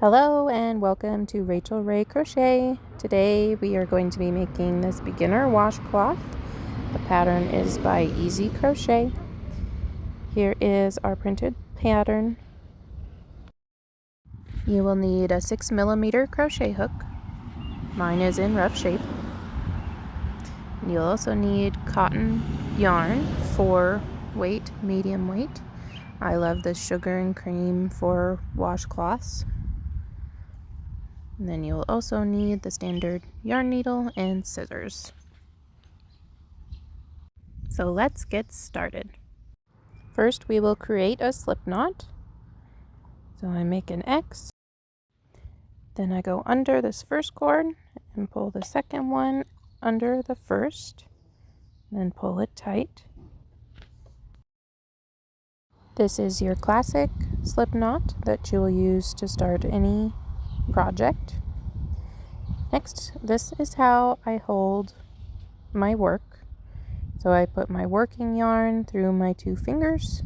Hello and welcome to Rachel Ray Crochet. Today we are going to be making this beginner washcloth. The pattern is by Easy Crochet. Here is our printed pattern. You will need a 6mm crochet hook. Mine is in rough shape. You'll also need cotton yarn for weight, medium weight. I love the sugar and cream for washcloths. And then you'll also need the standard yarn needle and scissors. So let's get started. First we will create a slip knot. So I make an X. Then I go under this first cord and pull the second one under the first. Then pull it tight. This is your classic slip knot that you will use to start any project. Next, this is how I hold my work. So I put my working yarn through my 2 fingers,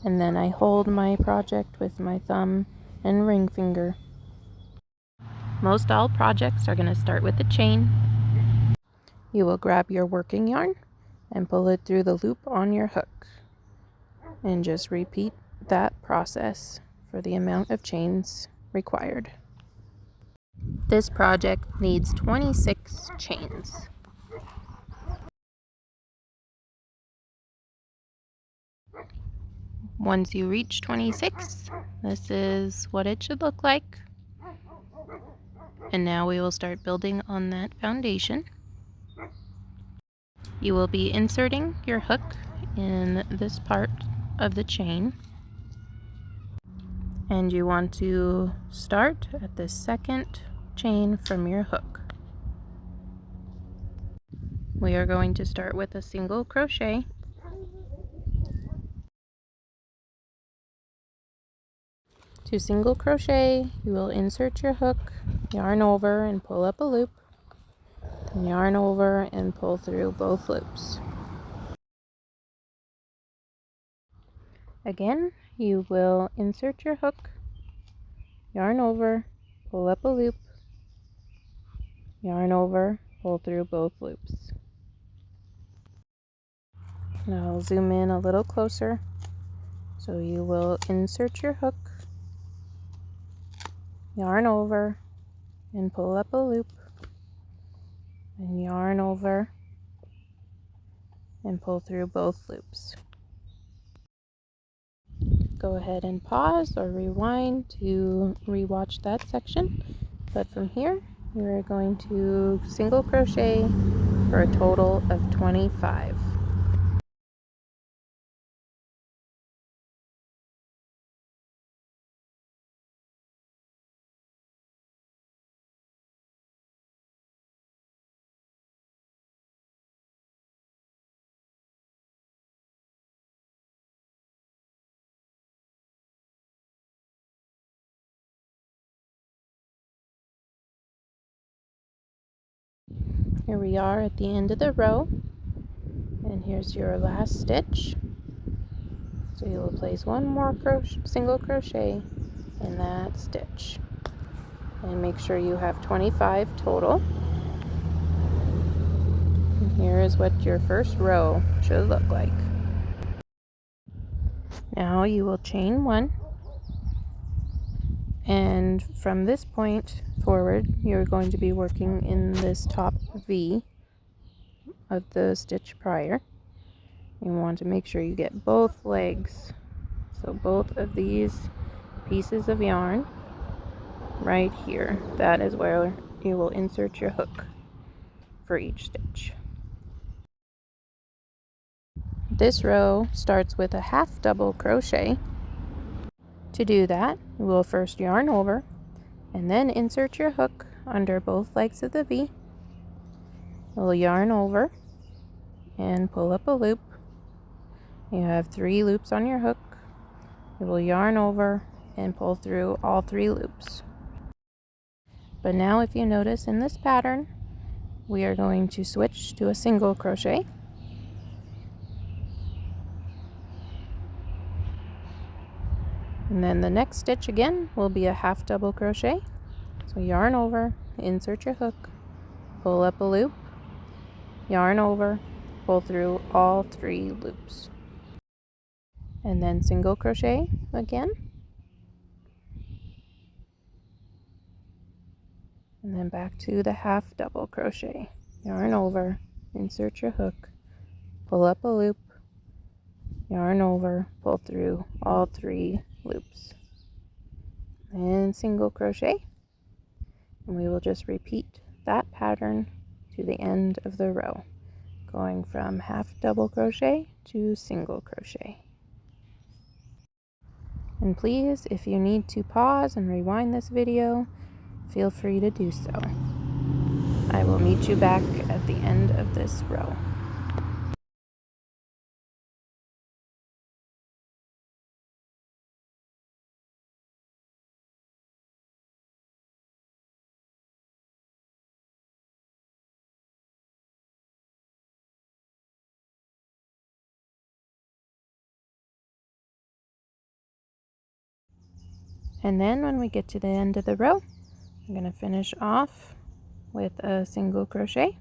and then I hold my project with my thumb and ring finger. Most all projects are going to start with a chain. You will grab your working yarn and pull it through the loop on your hook, and just repeat that process for the amount of chains required. This project needs 26 chains. Once you reach 26, this is what it should look like. And now we will start building on that foundation. You will be inserting your hook in this part of the chain. And you want to start at the second chain from your hook. We are going to start with a single crochet. To single crochet, you will insert your hook, yarn over and pull up a loop, then yarn over and pull through both loops. Again, you will insert your hook, yarn over, pull up a loop, yarn over, pull through both loops. Now I'll zoom in a little closer. So you will insert your hook, yarn over, and pull up a loop, and yarn over and pull through both loops. Go ahead and pause or rewind to rewatch that section. But from here, we're going to single crochet for a total of 25. Here we are at the end of the row, and here's your last stitch. So you will place one more single crochet in that stitch, and make sure you have 25 total. And here is what your first row should look like. Now you will chain 1, and from this point forward you're going to be working in this top V of the stitch prior. You want to make sure you get both legs, so both of these pieces of yarn right here. That is where you will insert your hook for each stitch. This row starts with a half double crochet. To do that, you will first yarn over and then insert your hook under both legs of the V. You'll yarn over and pull up a loop. You have 3 loops on your hook. You will yarn over and pull through all 3 loops. But now if you notice in this pattern, we are going to switch to a single crochet. And then the next stitch again will be a half double crochet. So yarn over, insert your hook, pull up a loop, yarn over, pull through all 3 loops, and then single crochet again, and then back to the half double crochet, yarn over, insert your hook, pull up a loop, yarn over, pull through all 3 loops, and single crochet, and we will just repeat that pattern to the end of the row, going from half double crochet to single crochet. And please, if you need to pause and rewind this video, feel free to do so. I will meet you back at the end of this row. And then when we get to the end of the row, I'm going to finish off with a single crochet,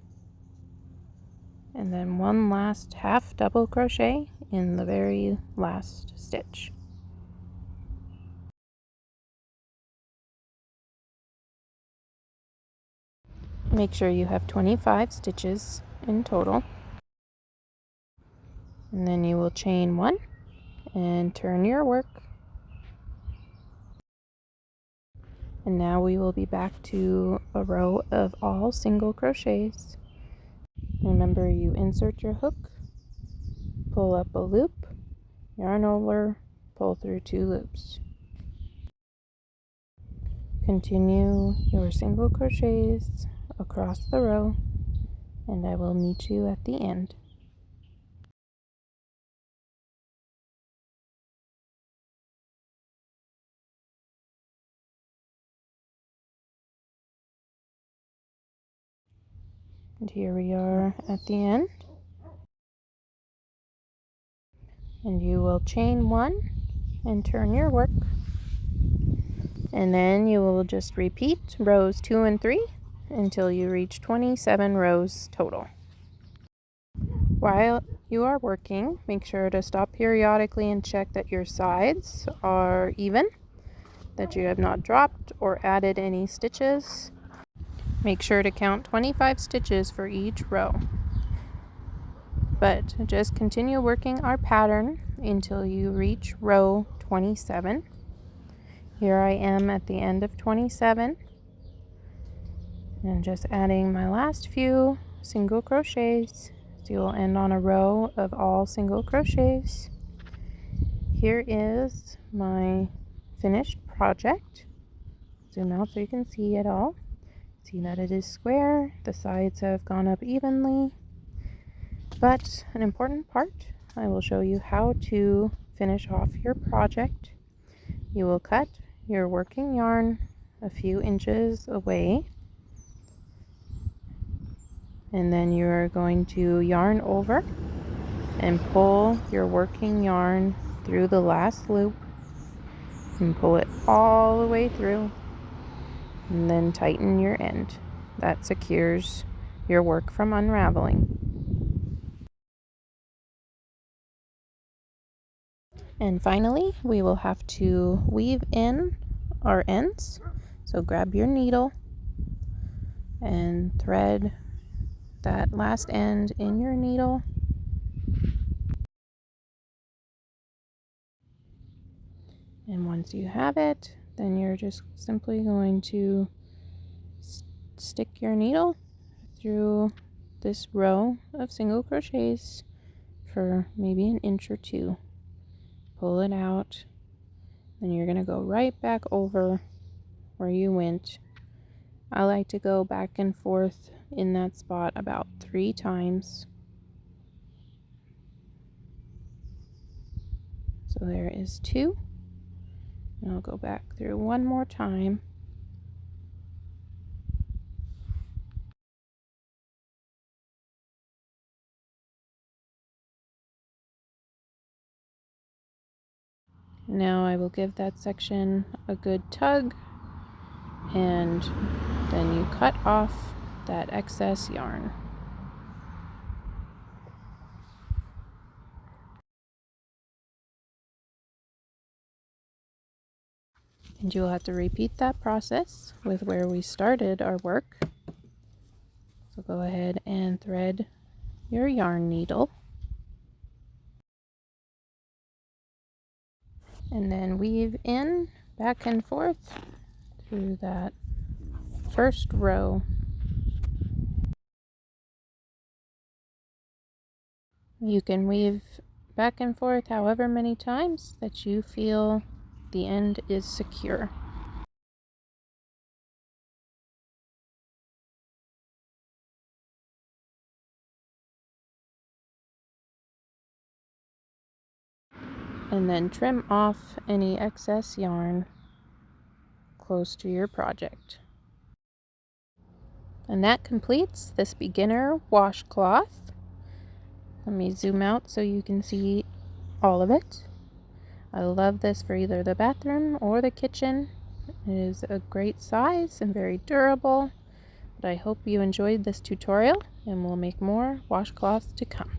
and then one last half double crochet in the very last stitch. Make sure you have 25 stitches in total, and then you will chain 1 and turn your work. And now we will be back to a row of all single crochets. Remember, you insert your hook, pull up a loop, yarn over, pull through 2 loops. Continue your single crochets across the row, and I will meet you at the end. And here we are at the end. And you will chain 1 and turn your work. And then you will just repeat rows 2 and 3 until you reach 27 rows total. While you are working, make sure to stop periodically and check that your sides are even, that you have not dropped or added any stitches. Make sure to count 25 stitches for each row. But just continue working our pattern until you reach row 27. Here I am at the end of 27, and just adding my last few single crochets. So you'll end on a row of all single crochets. Here is my finished project. Zoom out so you can see it all. See that it is square, the sides have gone up evenly. But an important part, I will show you how to finish off your project. You will cut your working yarn a few inches away, and then you're going to yarn over and pull your working yarn through the last loop and pull it all the way through, and then tighten your end. That secures your work from unraveling. And finally, we will have to weave in our ends. So grab your needle and thread that last end in your needle. And once you have it, then you're just simply going to stick your needle through this row of single crochets for maybe an inch or 2. Pull it out, then you're going to go right back over where you went. I like to go back and forth in that spot about 3 times. So there is 2. And I'll go back through one more time. Now I will give that section a good tug, and then you cut off that excess yarn. And you'll have to repeat that process with where we started our work. So go ahead and thread your yarn needle. And then weave in back and forth through that first row. You can weave back and forth however many times that you feel the end is secure. And then trim off any excess yarn close to your project. And that completes this beginner washcloth. Let me zoom out so you can see all of it. I love this for either the bathroom or the kitchen. It is a great size and very durable. But I hope you enjoyed this tutorial, and we'll make more washcloths to come.